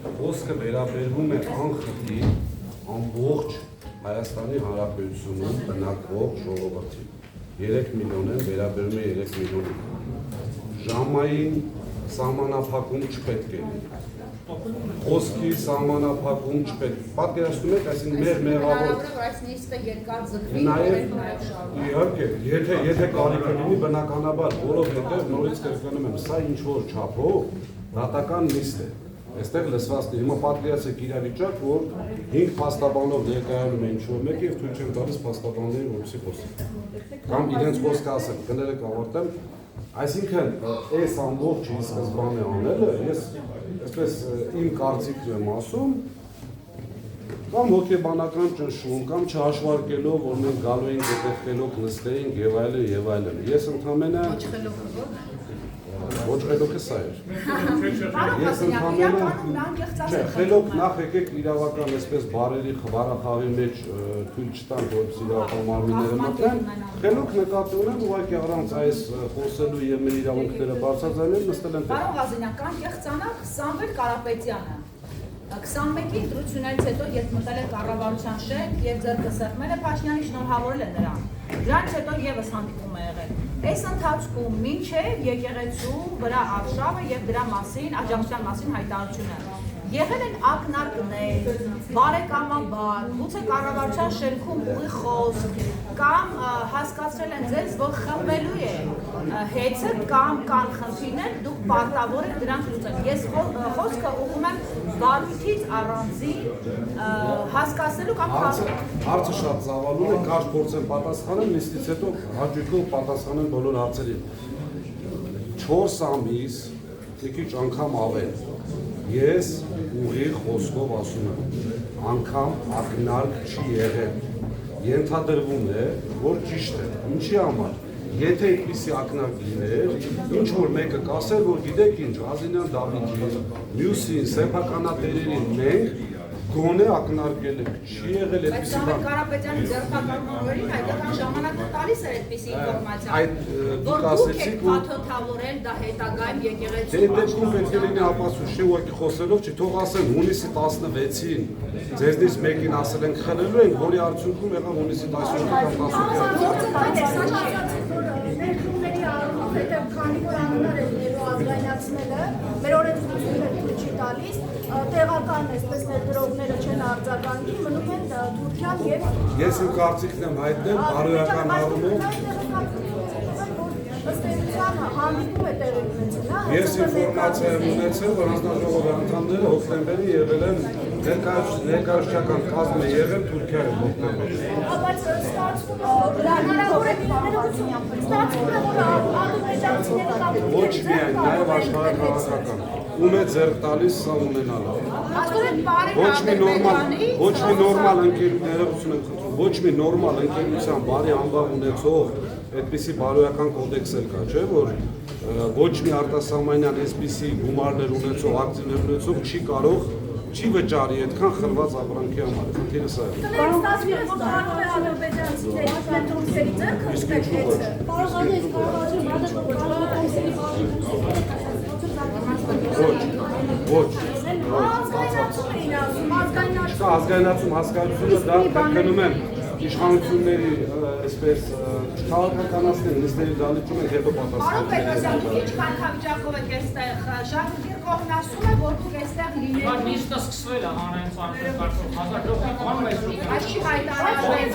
Խոսքը վերաբերվում է անխտի ամբողջ Հայաստանի Հանրապետությունում բնակվող ժողովրդին։ 3 միլիոն են, վերաբերում է 3 միլիոնին։ Ժամային սահմանափակում չպետք է լինի։ Խոսքի սահմանափակում չպետք է։ Պատկերացնում եք, այսինքն մեր մեղավոր այս նիստը երկար ձգվի, իհարկե, եթե կարիք լինի բնականաբար, որովհետև նորից կրկնում եմ, սա ինչ որ չափով դատական նիստ է։ Այստեղ լսված է, հիմա պատկերացրեք իրավիճակ, որ 5 փաստաբանով ներկայանում է ինչ-որ մեկը եւ թույլ չեն տալիս փաստաբաններին որպեսզի խոսեն։ Կամ իրենց խոսքը ասեն, կներեք ավարտեմ, այսինքն այս ամբողջ սկզբանը անելը, ես այսպես իմ կարծիքն եմ ասում, կամ հոգեբանական ճնշում, կամ չհաշվարկելով, որ մենք գալու ենք դեպքելով նստեինք եւ այլն եւ այլն։ Ես ընդհանրապես ոչ խելոքը սա էր։ Ես ընդհանրապես խելոք նախ եկեք իրավական այսպես բարերի խվարախաղի մեջ թույլ չտանք, որպես իրավական մարմինները մտնեն, խելոք նկատի ունեմ ուղղակի առանց այս խոսելու եւ մեր իրավունքները բարձրացնել նստել են։ Պարոն Ղազարյան, կան կեղծանակ Սամվել Կարապետյանը 21-ի ընտրություններից հետո երբ մտել է կառավարության շենք եւ ձեռքը սեղմել է Փաշինյանի, շնորհավորել է նրան։ Դրանից հետո եւս հանդիպում է եղել։ Այս ընթացքում մինչև եկեղեցու վրա արշավը եւ դրա մասին, աջակցության մասին հայտարարությունը եղել են ակնարկներ, բարեկամաբար, գուցե կառավարության շենքում ուղի խոսք, կամ հասկացրել են ձեզ, որ խմբելու է հեծը կամ կան խնդիրներ, դուք պարտավոր եք դրանք լուծել։ Ես խոսքը ուղղում եմ բարույթից առանձին հասկացնելու կամ հարցը շատ ծավալուն է, կարճ փորձեմ պատասխանել, նիստից հետո հաջողով պատասխանեմ բոլոր հարցերին։ 4 ամիս, քիչ անգամ ավել, ես ուղիղ խոսքով ասում եմ, անգամ ակնարկ չի եղել։ Ենթադրվում է, որ ճիշտ է։ Ինչի համար։ Եթե այդպիսի ակնարկ լիներ, ինչ որ մեկը կասեր, որ գիտեք ինչ, Ղազարյան Դավիթին, մյուսին, սեփականատերերին մենք գոնե ակնարկել ենք, չի եղել այդպիսի բան։ Բայց Սամվել Կարապետյանի ձեռքբերումներին այդքան ժամանակ տալիս էր այդպիսի ինֆորմացիա։ Որ դուք եք փաթոթավորել դա հետագայում եկեղեցու։ Դե դեպքում պետք է լինի ապացույց, ուղղակի խոսելով չի, թող ասեն հունիսի 16-ին ձեզնից մեկին ասել ենք խլելու ենք, որի արդյունքում եղավ հունիսի 18-ին։ Քանի որ անուններ են ներու ազգայնացնելը, մեր օրենսդրությունը թույլ չի տալիս, տեղական այսպես ներդրողները չեն արձագանքի, մնում են Թուրքիան եւ Ես իմ կարծիքն եմ հայտնել բարոյական առումով։ Ըստ էության հանդիպում է տեղի ունեցել, Ես ինֆորմացիա եմ ունեցել, որ հանձնաժողովի անդամները հոկտեմբերի եղել են ներկայացուցչական կազմ է եղել Թուրքիայում հոկտեմբերի։ Բայց ստացվում է հնարավոր է ստացվում է որ ադրբեջանցիները կամ Ոչ միայն, նաև աշխարհակաղակական։ Ում է ձեռք տալիս սա ունենալը։ Ոչ մի նորմալ ընկերություն եմ խնդրում, ոչ մի նորմալ ընկերության բարի անվան ունեցող այդպիսի բարոյական կոդեքս էլ կա, չէ՞, որ ոչ մի արտասահմանյան այսպիսի գումարներ ունեցող, ակցիաներ ունեցող չի կարող չի վճարի այդքան խլված ապրանքի համար, խնդիրը սա է։ Պարոն Ոչ, ազգայնացում հասկացությունը դա կրկնում եմ իշխանությունների այսպես չքաղաքականացնել նիստերի դալիճում են հետո Պարոն Պետրոսյան, դուք ինչ կարգավիճակով եք այստեղ, Ժանգիր կողմն ասում է, որ դուք այստեղ լինելու եք։ Նիստը սկսվել է հանրային ծառայության կարգով, հազարդրոպի անում է զրույց։ Այս չի հայտարարվել,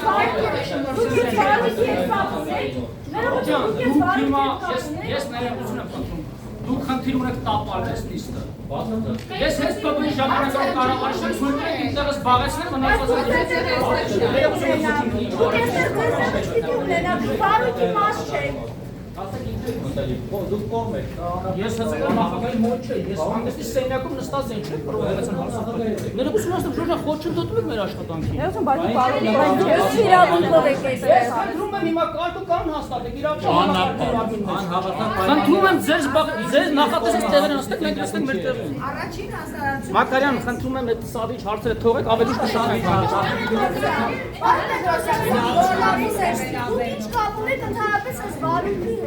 Ես ներողություն եմ խնդրում, դուք խնդիր ունեք տապալ այս նիստը։ Ես հենց փոքրի ժամանակով կառավարության ցույցը ինտերես զբաղեցնել Ես հենց նախագահի մոտ չէի, ես հանդեսի սենյակում նստած եմ, չէ՞ պրոֆեսոր հարցակցել։ Ներողություն ասեմ, ժողովուրդը խոչընդոտում եք մեր աշխատանքին։ Ներողություն, բայց ես իրավունքով եք այստեղ։ Խնդրում եմ հիմա կարգը կան հաստատեք, խնդրում եմ ձեր նախատեսած տեղերը նստեք, մենք նստենք մեր տեղում։ Առաջին հասարակություն։ Մակարյան, խնդրում եմ այդ սավիչ հարցերը թողեք, ավելի կշահենք։ Ինչ կապ ունեք ընդհանրապես այս վարույթի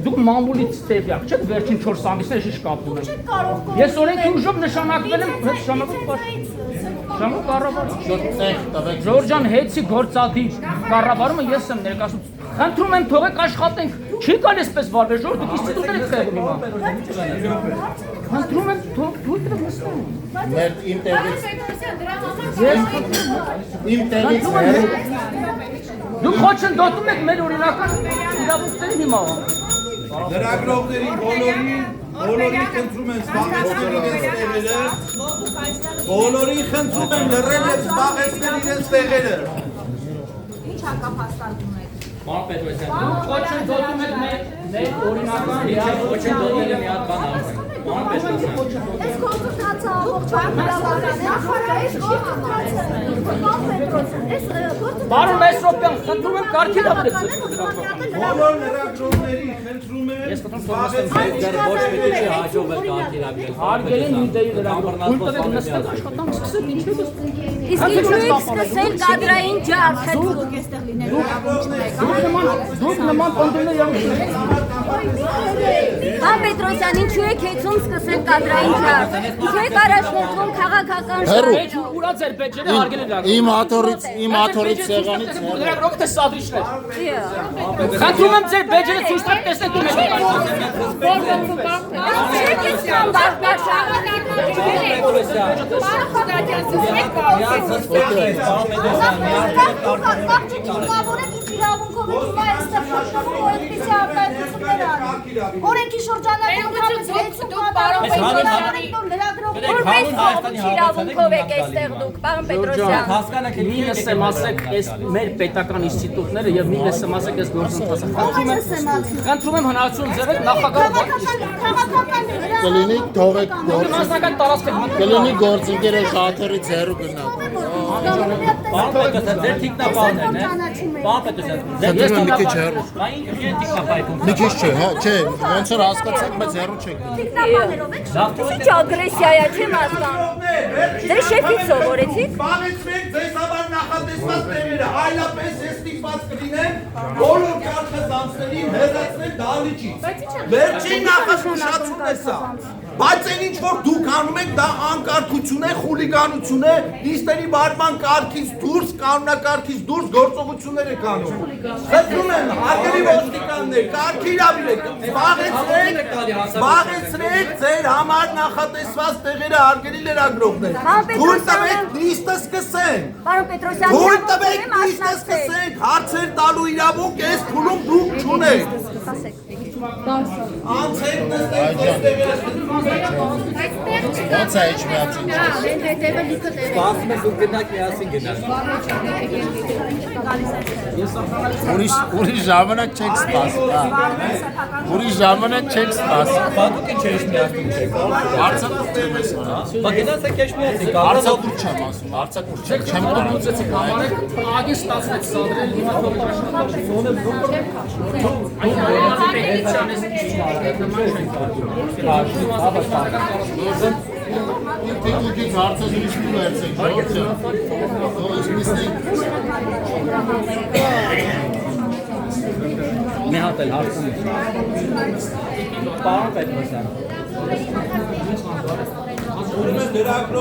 Դուք մամուլից տեղյակ չեք վերջին 4 ամիսներ ինչ կապում են։ Ես օրենքի ուժով նշանակվել եմ Ժորժ ջան, հետի գործադիր կառավարումը ես եմ ներկայացնում։ Խնդրում եմ թողեք աշխատենք։ Չի գալիս պես վարվել Ժորժ, դուք ինստիտուտներ եք խեղում հիմա։ Խնդրում եմ թույլ տվեք նստեմ։ Մեր իմ տեղից Դուք խոչընդոտում եք մեր օրինական իրավունքներին հիմա։ Լրագրողների բոլորին խնդրում են զբաղեցնել իրենց տեղերը, բոլորին խնդրում են լռել և զբաղեցնել իրենց տեղերը։ Ինչ հակափաստարկում եք։ Պարոն Պետրոսյան, դուք խոչընդոտում եք մեր օրինական խոչընդոտները մի հատ բան արվեք։ Պարոն Պետրոսյան։ Այս կոնսուլտացիա Պարոն Մեսրոպյան, խնդրում եմ կարգի դավեք։ Բոլոր լրագրողների խնդրում են Հարգելի նույնտեղի լրագրող, թույլ տվեք նստեք աշխատանք սկսեք, ինչ եք Իսկ ինչու եք սկսել կադրային ջարդ։ Դուք նման կոնդումներ եղում Հա Պետրոսյան, ինչու եք հեծում սկսել կադրային ջարդ։ Ինչու եք առաջնորդվում քաղաքական շահերով։ Ուրա ձեր բեջերը հարգելի լրագրող։ իմ աթորից սեղանից Լրագրողը թե սադրիչներ։ Խնդրում եմ ձեր բեջերը ցույց տալ տեսնեք ում եք Օրենքի շրջանակում իրավունքով եք այստեղ դուք, պարոն Պետրոսյան։ Մի նսեմ ասեք այս մեր պետական ինստիտուտները եւ մի նսեմ ասեք այս գործընթացը։ Խնդրում եմ հնարավորություն ձեռեք նախագահ կլինի թողեք մասնական տարածք եք կլինի գործընկերը շաթերի ձեռու գնա։ Պարոն Պետրոսյան, ձեր թիկնապահներն են։ Պարոն Պետրոսյան, ձեր Խնդրում եմ մի քիչ հեռու։ թիկնապահություն։ Մի քիչ չէ, հա, չէ, ոնց որ հասկացաք, բայց հեռու չեք։ Ինչ ագրեսիա է, չեմ հասկանում։ Դե շեֆից սովորեցիք։ Զբաղեցրեք ձեզ համար նախատեսված տեղերը, այլապես ես ստիպված կլինեմ բոլոր կարգազանցներին հեռացնել դահլիճից։ Վերջին նախազգուշացումն է սա։ Բայց այն ինչ որ դուք անում եք, դա անկարգություն է, խուլիգանություն է, նիստերի վարման կարգից դուրս, կանոնակարգից դուրս գործողություններ եք անում։ Խնդրում եմ, հարգելի ոստիկաններ, կարգի իրավիք, զբաղեցրեք ձեր համար նախատեսված տեղերը, հարգելի լրագրողներ։ Թույլ տվեք նիստը սկսենք։ Պարոն Պետրոսյան, Թույլ տվեք նիստը սկսենք, հարցեր տալու իրավունք այս փուլում դուք չունեք։ Անցեք նստեք ձեր տեղերը։ Ոնց է իջմիածին։ Սպասում եք դուք գնաք միասին գնաք։ Ուրիշ ժամանակ չեք սպասում, հա։ Ուրիշ ժամանակ չեք սպասում։ Բանդուկ ինչ ես միասին չեք։ Արցախուր չեմ ասում, հա։ Բա գնացեք ես միասին։ Արցախուր չեմ ասում, արցախուր չեմ Լուծեցիք համարեք, ագին ստացվեց սադրել, հիմա թողեք Թեկուկից հարցը ուրիշ մի վերցեք, ժողովրդը։ Ողջ նստենք։ Մի հատ էլ հարցում եք։ Պարոն Պետրոսյան։ Լրագրող